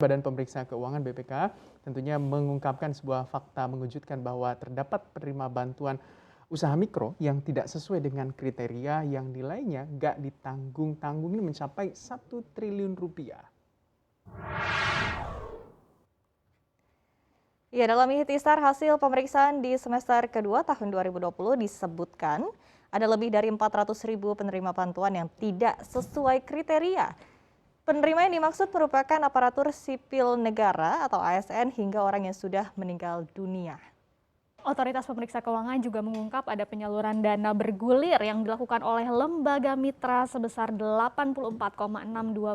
Badan Pemeriksa Keuangan (BPK) tentunya mengungkapkan sebuah fakta mengejutkan bahwa terdapat penerima bantuan usaha mikro yang tidak sesuai dengan kriteria yang nilainya nggak ditanggung-tanggung ini mencapai 1 triliun rupiah. Ya, dalam ikhtisar hasil pemeriksaan di semester kedua tahun 2020 disebutkan ada lebih dari 400.000 penerima bantuan yang tidak sesuai kriteria. Penerima yang dimaksud merupakan aparatur sipil negara atau ASN hingga orang yang sudah meninggal dunia. Otoritas Pemeriksa Keuangan juga mengungkap ada penyaluran dana bergulir yang dilakukan oleh lembaga mitra sebesar 84,62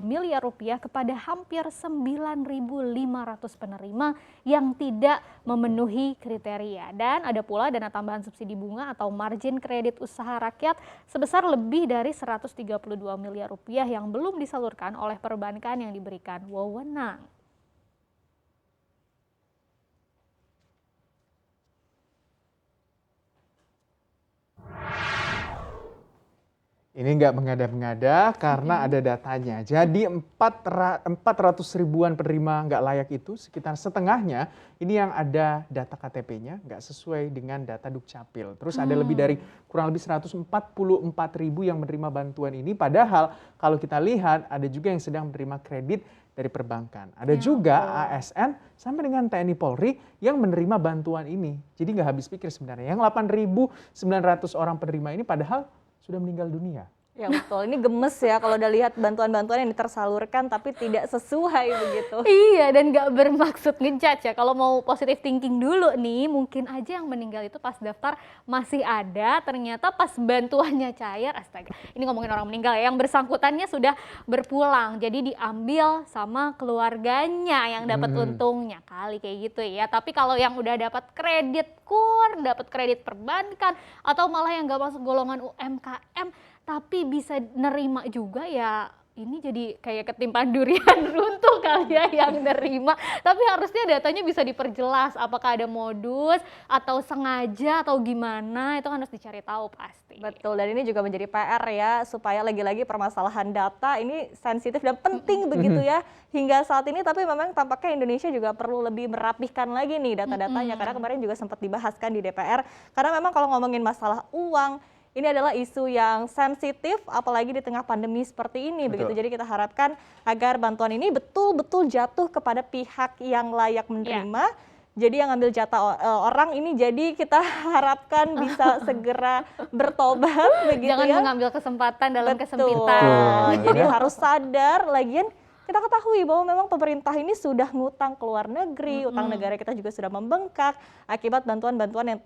miliar rupiah kepada hampir 9.500 penerima yang tidak memenuhi kriteria. Dan ada pula dana tambahan subsidi bunga atau margin kredit usaha rakyat sebesar lebih dari 132 miliar rupiah yang belum disalurkan oleh perbankan yang diberikan wewenang. Ini nggak mengada-ngada karena ada datanya. Jadi 400 ribuan penerima nggak layak itu, sekitar setengahnya ini yang ada data KTP-nya nggak sesuai dengan data Dukcapil. Terus ada lebih dari kurang lebih 144 ribu yang menerima bantuan ini. Padahal kalau kita lihat ada juga yang sedang menerima kredit dari perbankan. Ada juga ASN sampai dengan TNI Polri yang menerima bantuan ini. Jadi nggak habis pikir sebenarnya. Yang 8.900 orang penerima ini padahal sudah meninggal dunia. Ya betul, ini gemes ya kalau udah lihat bantuan-bantuan yang tersalurkan tapi tidak sesuai begitu. Iya, dan nggak bermaksud ngejudge ya. Kalau mau positive thinking dulu nih, mungkin aja yang meninggal itu pas daftar masih ada, ternyata pas bantuannya cair, astaga. Ini ngomongin orang meninggal ya, yang bersangkutannya sudah berpulang. Jadi diambil sama keluarganya yang dapat untungnya kali kayak gitu ya. Tapi kalau yang udah dapat kredit KUR, dapat kredit perbankan, atau malah yang nggak masuk golongan UMKM, tapi bisa nerima juga ya, ini jadi kayak ketimpaan durian runtuh kali ya yang nerima. Tapi harusnya datanya bisa diperjelas, apakah ada modus atau sengaja atau gimana, itu kan harus dicari tahu pasti. Betul, dan ini juga menjadi PR ya, supaya lagi-lagi permasalahan data ini sensitif dan penting begitu ya hingga saat ini. Tapi memang tampaknya Indonesia juga perlu lebih merapihkan lagi nih data-datanya, karena kemarin juga sempat dibahaskan di DPR. Karena memang kalau ngomongin masalah uang, ini adalah isu yang sensitif, apalagi di tengah pandemi seperti ini. Begitu. Jadi kita harapkan agar bantuan ini betul-betul jatuh kepada pihak yang layak menerima. Jadi yang ngambil jatah orang ini, jadi kita harapkan bisa segera bertobat. Begitu. Jangan ya. mengambil kesempatan dalam kesempitan. Jadi harus sadar. Lagian kita ketahui bahwa memang pemerintah ini sudah ngutang ke luar negeri, utang negara kita juga sudah membengkak akibat bantuan-bantuan yang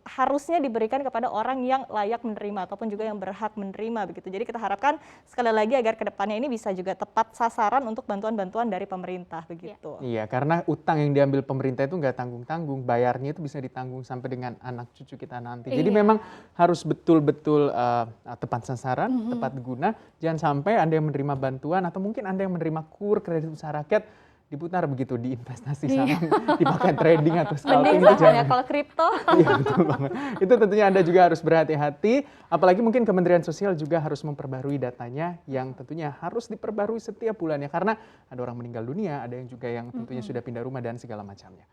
harusnya diberikan kepada orang yang layak menerima ataupun juga yang berhak menerima begitu. Jadi kita harapkan sekali lagi agar kedepannya ini bisa juga tepat sasaran untuk bantuan-bantuan dari pemerintah begitu. Iya, karena utang yang diambil pemerintah itu nggak tanggung-tanggung, bayarnya itu bisa ditanggung sampai dengan anak cucu kita nanti. Jadi memang harus betul-betul tepat sasaran, tepat guna. Jangan sampai Anda yang menerima bantuan atau mungkin Anda yang menerima KUR, kredit usaha rakyat, diputar begitu di investasi saham, dipakai trading atau scalping. Mending ya kalau kripto. Iya, betul banget. Itu tentunya Anda juga harus berhati-hati, apalagi mungkin Kementerian Sosial juga harus memperbarui datanya yang tentunya harus diperbarui setiap bulannya, karena ada orang meninggal dunia, ada yang juga yang tentunya sudah pindah rumah dan segala macamnya.